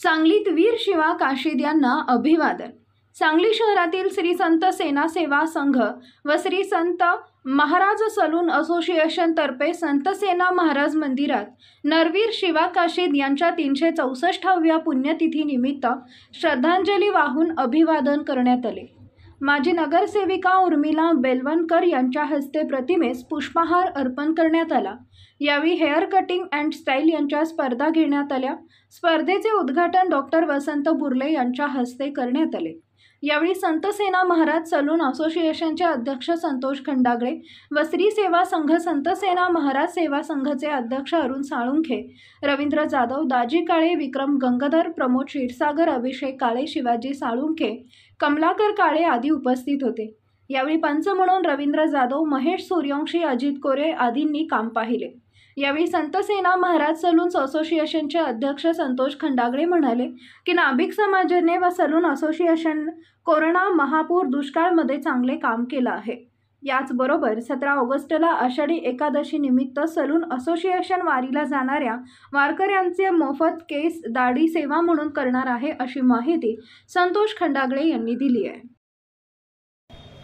सांगलीत वीर शिवा काशीद यांना अभिवादन। सांगली शहरातील श्री संत सेना सेवा संघ व श्री संत महाराज सलून असोसिएशन तर्फे संत सेना महाराज मंदिरात नरवीर शिवा काशीद यांच्या 364व्या पुण्यतिथी निमित्त श्रद्धांजली वाहून अभिवादन करण्यात आले। माजी नगरसेविका उर्मिला बेलवणकर यांच्या हस्ते प्रतिमेस पुष्पहार अर्पण करण्यात आला। यावेळी हेअर कटिंग अँड स्टाईल यांच्या स्पर्धा घेण्यात आल्या। स्पर्धेचे उद्घाटन डॉक्टर वसंत बुर्ले यांच्या हस्ते करण्यात आले। यावेळी संत सेना महाराज सलून असोसिएशनचे अध्यक्ष संतोष खंडागळे व श्री सेवा संघ संत सेना महाराज सेवा संघचे अध्यक्ष अरुण साळुंखे, रवींद्र जाधव, दाजी काळे, विक्रम गंगाधर, प्रमोद क्षीरसागर, अभिषेक काळे, शिवाजी साळुंखे, कमलाकर काळे आदी उपस्थित होते। यावेळी पंच म्हणून रवींद्र जाधव, महेश सूर्यवंशी, अजित कोरे आदींनी काम पाहिले। यावेळी संत सेना महाराज सलून असोसिएशनचे अध्यक्ष संतोष खंडागळे म्हणाले की नाभिक समाजाने व सलून असोसिएशन कोरोना महापूर दुष्काळमध्ये चांगले काम केले आहे। याचबरोबर 17 ऑगस्टला आषाढी एकादशी निमित्त सलून असोसिएशन वारीला जाणाऱ्या वारकऱ्यांचे मोफत केस दाढी सेवा म्हणून करणार आहे, अशी माहिती संतोष खंडागळे यांनी दिली आहे।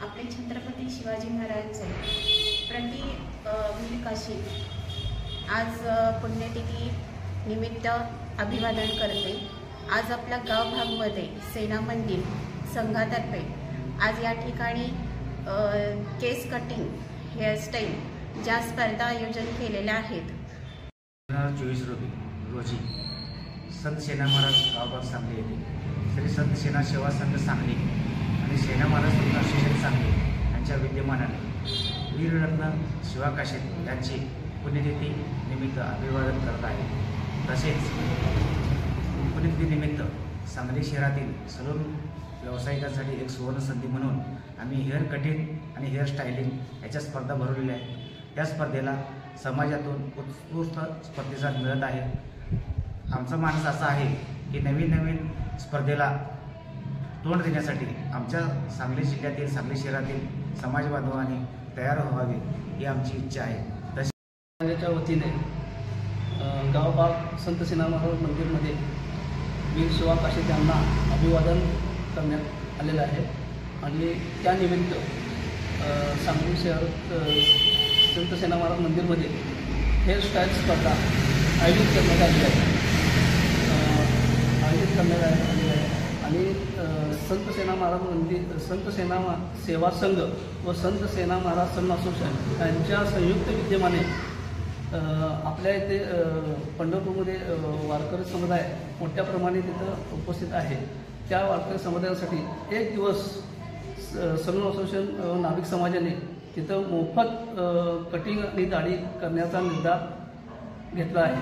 आपले छत्रपती शिवाजी महाराजांचे वीर काशीद आज पुण्यतिथी निमित्त अभिवादन करते। आज आपल्या गाव भागमध्ये सेना मंदिर संघातर्फे आज या ठिकाणी केस कटिंग, हेअरस्टाईल ज्या स्पर्धा आयोजन केलेल्या आहेत। 24 रोजी संत सेना महाराज गावभाग सांगली येथे श्री संत सेना सेवा संघ सांगली आणि सेना महाराज असोसिएशन सांगली यांच्या विद्यमानाने वीररत्न शिवा काशीद यांची पुण्यतिथी निमित्त अभिवादन करत आहे। तसेच पुण्यतिथी निमित्त सांगली शहरातील सलून व्यावसायिकांसाठी एक सुवर्ण संधी म्हणून आम्ही हेअर कटिंग आणि हेअर स्टायलिंग याच्या स्पर्धा भरवलेल्या आहेत। त्या स्पर्धेला समाजातून उत्स्फूर्त प्रतिसाद मिळत आहे। आमचा मानस असा आहे की नवीन स्पर्धेला तोंड देण्यासाठी आमच्या सांगली जिल्ह्यातील सांगली शहरातील समाज बांधवांनी तयार व्हावे ही आमची इच्छा आहे। संघाच्या वतीने गावभाग संत सेना महाराज मंदिरमध्ये वीर शिवा काशीद यांना अभिवादन करण्यात आलेलं आहे आणि त्यानिमित्त सांगली शहर संत सेना महाराज मंदिरमध्ये हेअरस्टाईल स्पर्धा आयोजित करण्यात आली आहे आणि संत सेना महाराज मंदिर, संत सेना सेवा संघ व संत सेना महाराज सलून असोसिएशन यांच्या संयुक्त विद्यमाने आपल्या इथे पंढरपूरमध्ये वारकरी समुदाय मोठ्या प्रमाणे तिथं उपस्थित आहे। त्या वारकरी समुदायासाठी एक दिवस सलून असोसिएशन नाभिक समाजाने तिथं मोफत कटिंग आणि दाढी करण्याचा निर्धार घेतला आहे।